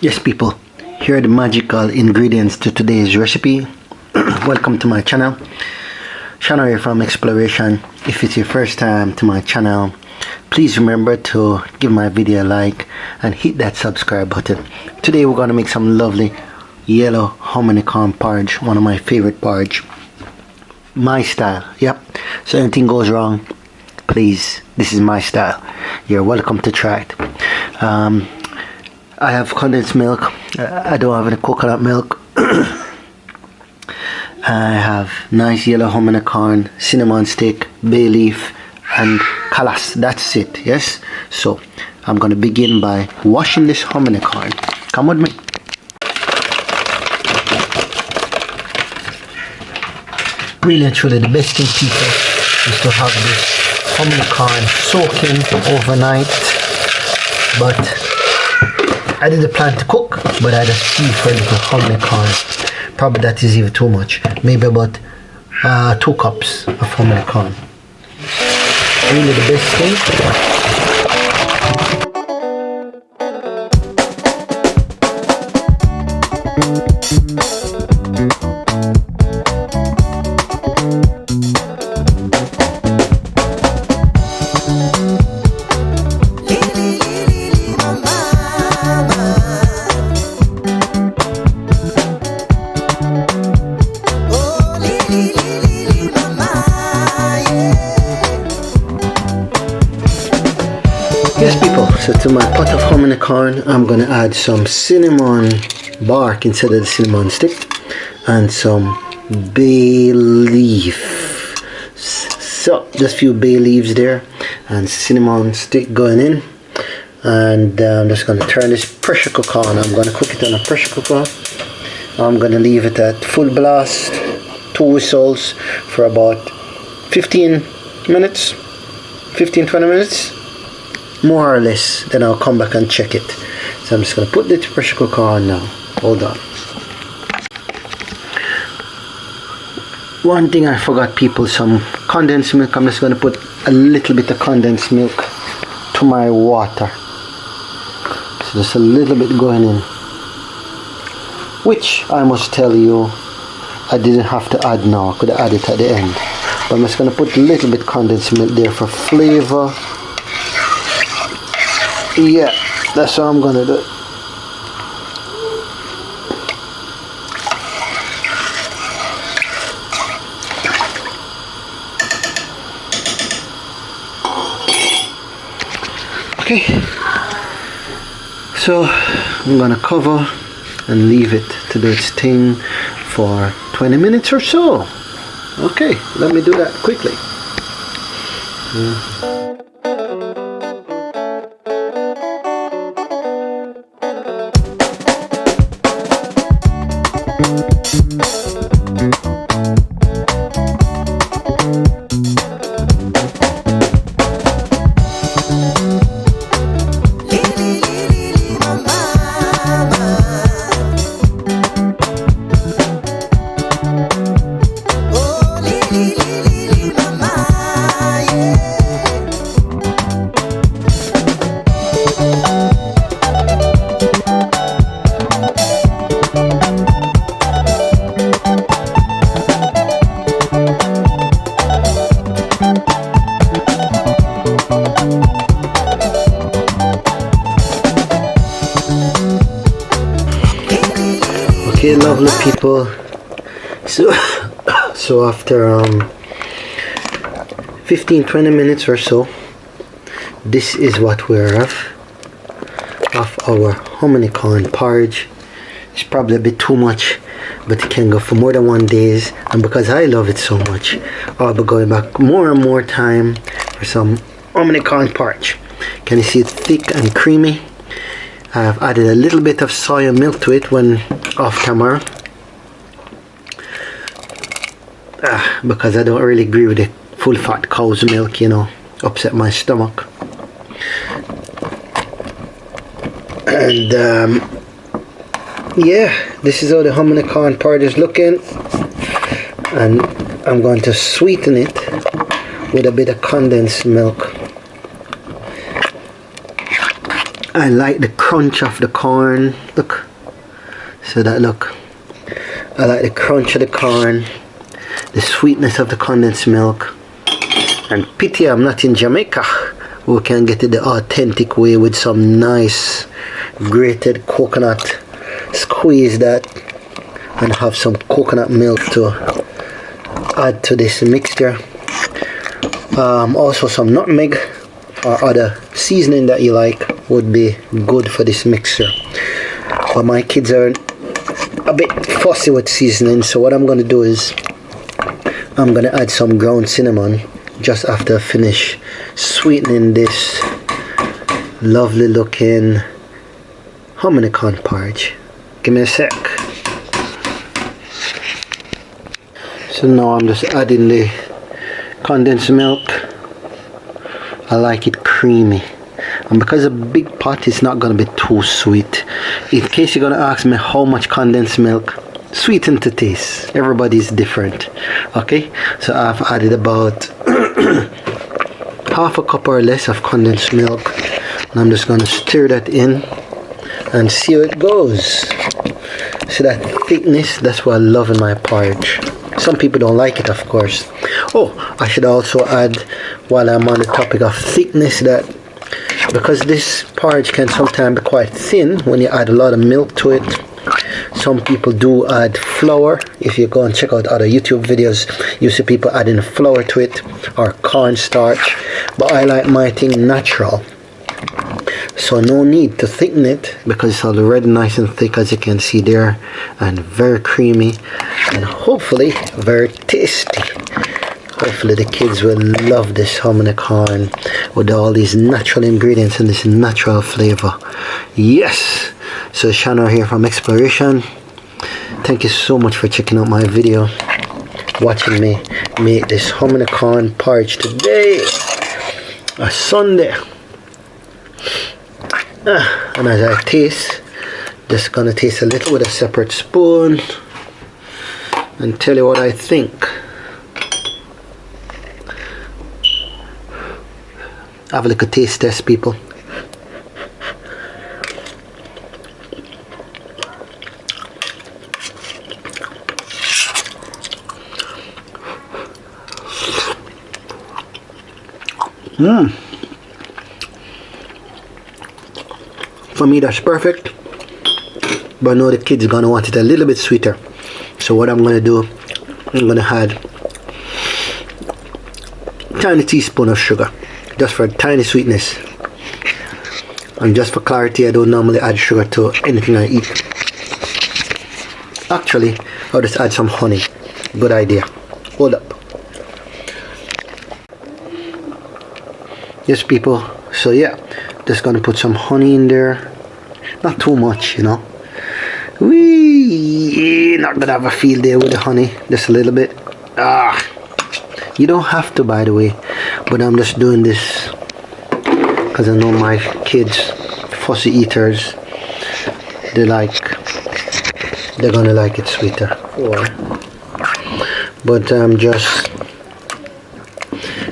Yes people, here are the magical ingredients to today's recipe. Welcome to my channel. Shana here from Exploration. If it's your first time to my channel, please remember to give my video a like and hit that subscribe button. Today we're going to make some lovely yellow hominy corn porridge, one of my favorite porridge. My style, yep. So anything goes wrong, please, this is my style. You're welcome to try it. I have condensed milk. I don't have any coconut milk. I have nice yellow hominy corn, cinnamon stick, bay leaf and kalas. That's it, yes? So I'm going to begin by washing this hominy corn. Come with me. Really and truly, the best thing, people, is to have this hominy corn soaking overnight. But I didn't plan to cook, but I just steam for a little hominy corn. Probably that is even too much. Maybe about 2 cups of hominy corn. Really the best thing. Yes people, so to my pot of hominy corn I'm going to add some cinnamon bark instead of the cinnamon stick and some bay leaf. So just a few bay leaves there and cinnamon stick going in, and I'm just going to turn this pressure cooker on. I'm going to cook it on a pressure cooker. I'm going to leave it at full blast, 2 whistles for about 15 minutes, 15-20 minutes. More or less, then I'll come back and check it. So I'm just going to put the pressure cooker on now. Hold on. One thing I forgot, people, some condensed milk. I'm just going to put a little bit of condensed milk to my water. So just a little bit going in. Which I must tell you, I didn't have to add now. I could add it at the end. But I'm just going to put a little bit condensed milk there for flavor. Yeah, that's what I'm gonna do. Okay, so I'm gonna cover and leave it to do its thing for 20 minutes or so. Okay, let me do that quickly. Okay, lovely people, so after 15-20 minutes or so, this is what we're of our hominy corn porridge. It's probably a bit too much, but it can go for more than 1 day, and because I love it so much, I'll be going back more and more time for some hominy corn porridge. Can you see it's thick and creamy? I've added a little bit of soya milk to it when off camera, because I don't really agree with the full fat cow's milk, you know, upset my stomach. And yeah, this is how the hominy corn porridge is looking, and I'm going to sweeten it with a bit of condensed milk. I like the crunch of the corn. Look, so that look. I like the crunch of the corn, the sweetness of the condensed milk, and pity I'm not in Jamaica. We can get it the authentic way with some nice grated coconut. Squeeze that and have some coconut milk to add to this mixture. Also some nutmeg or other seasoning that you like would be good for this mixture. But my kids are a bit fussy with seasoning, so what I'm going to do is I'm going to add some ground cinnamon just after I finish sweetening this lovely looking hominy corn porridge. Give me a sec. So now I'm just adding the condensed milk. I like it creamy, and because a big pot, it's not going to be too sweet. In case you're going to ask me how much condensed milk, sweeten to taste. Everybody's different. Okay, so I've added about half a cup or less of condensed milk, and I'm just going to stir that in and see how it goes. See that thickness? That's what I love in my porridge. Some people don't like it, of course. Oh, I should also add, while I'm on the topic of thickness, that because this porridge can sometimes be quite thin when you add a lot of milk to it, some people do add flour. If you go and check out other YouTube videos, you see people adding flour to it or cornstarch, but I like my thing natural, so no need to thicken it because it's already nice and thick, as you can see there, and very creamy and hopefully very tasty. Hopefully the kids will love this hominy corn with all these natural ingredients and this natural flavor. Yes! So Shana here from Exploration. Thank you so much for checking out my video, watching me make this hominy corn porridge today, a Sunday. And as I taste, just gonna taste a little with a separate spoon and tell you what I think. Have a little taste test, people. For me, that's perfect, but I know the kids are gonna want it a little bit sweeter, so what I'm gonna do, I'm gonna add a tiny teaspoon of sugar just for a tiny sweetness. And just for clarity, I don't normally add sugar to anything I eat. Actually, I'll just add some honey. Good idea. Hold up. Yes, people, so yeah, just gonna put some honey in there. Not too much, you know. Not gonna have a field day with the honey. Just a little bit. You don't have to, by the way, but I'm just doing this because I know my kids, fussy eaters, they're gonna like it sweeter. But I'm just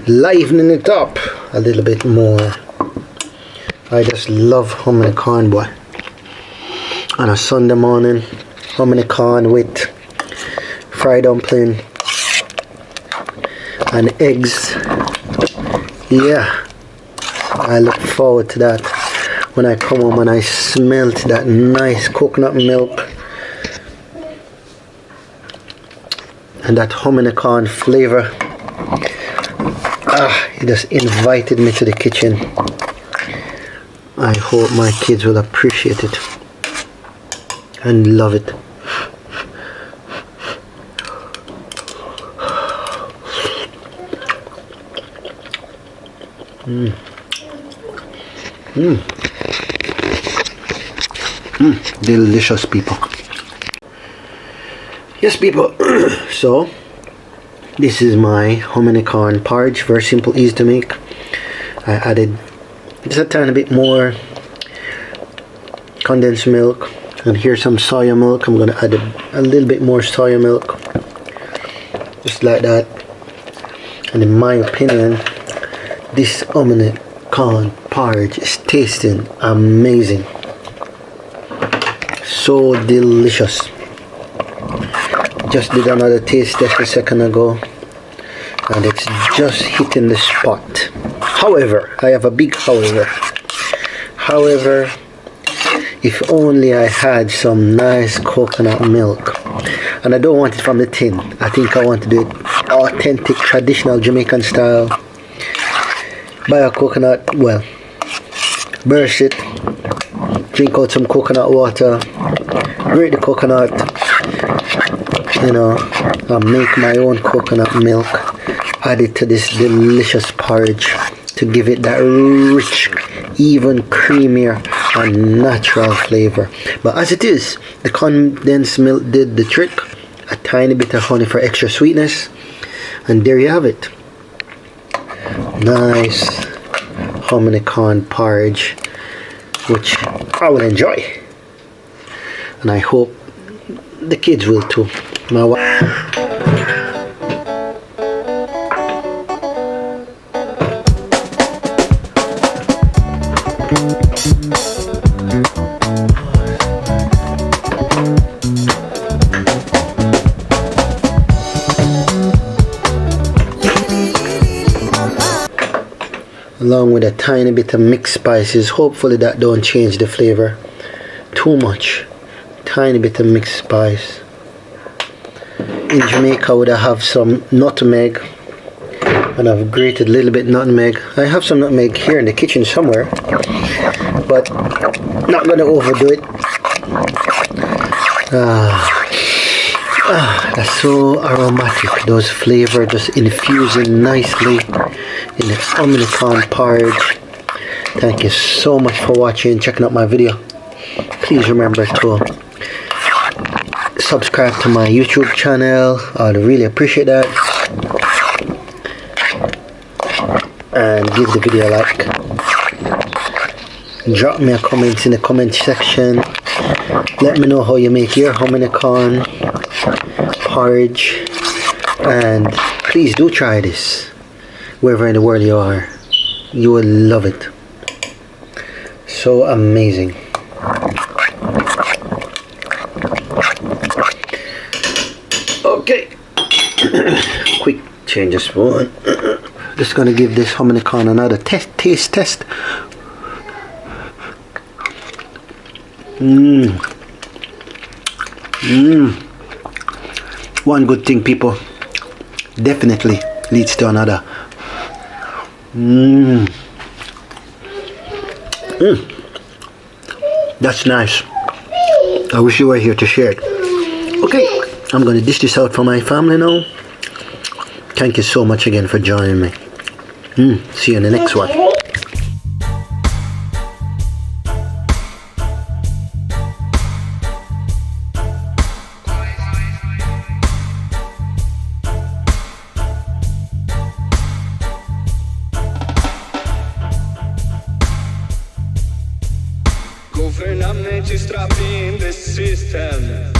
livening it up a little bit more. I just love hominy corn, boy. On a Sunday morning, hominy corn with fried dumpling and eggs. Yeah, I look forward to that when I come home and I smelt that nice coconut milk and that hominy corn flavor. It just invited me to the kitchen. I hope my kids will appreciate it and love it. Delicious, people. Yes, people. So this is my hominy corn porridge. Very simple, easy to make. I added just a tiny bit more condensed milk, and here's some soya milk. I'm gonna add a little bit more soya milk, just like that. And in my opinion, this hominy corn porridge is tasting amazing. So delicious. Just did another taste test a second ago, and it's just hitting the spot. However, I have a big however. However, if only I had some nice coconut milk. And I don't want it from the tin. I think I want to do it authentic, traditional Jamaican style. Buy a coconut, well, burst it, drink out some coconut water, grate the coconut, you know, and make my own coconut milk. Add it to this delicious porridge to give it that rich, even creamier and natural flavor. But as it is, the condensed milk did the trick. A tiny bit of honey for extra sweetness, and there you have it. Nice hominy corn porridge, which I will enjoy, and I hope the kids will too. My wife. Along with a tiny bit of mixed spices. Hopefully that don't change the flavor too much. Tiny bit of mixed spice. In Jamaica would I have some nutmeg, and I've grated a little bit nutmeg. I have some nutmeg here in the kitchen somewhere, but not gonna overdo it. That's so aromatic. Those flavors just infusing nicely in the hominy corn porridge. Thank you so much for watching, checking out my video. Please remember to subscribe to my YouTube channel. I'd really appreciate that. And give the video a like. Drop me a comment in the comment section. Let me know how you make your hominy corn porridge, and please do try this wherever in the world you are. You will love it. So amazing. Okay. Quick change of spoon. Just gonna give this hominy corn another taste test. One good thing, people, definitely leads to another. That's nice. I wish you were here to share it. Okay, I'm gonna dish this out for my family now. Thank you so much again for joining me. See you in the next one. Government is trapping the system.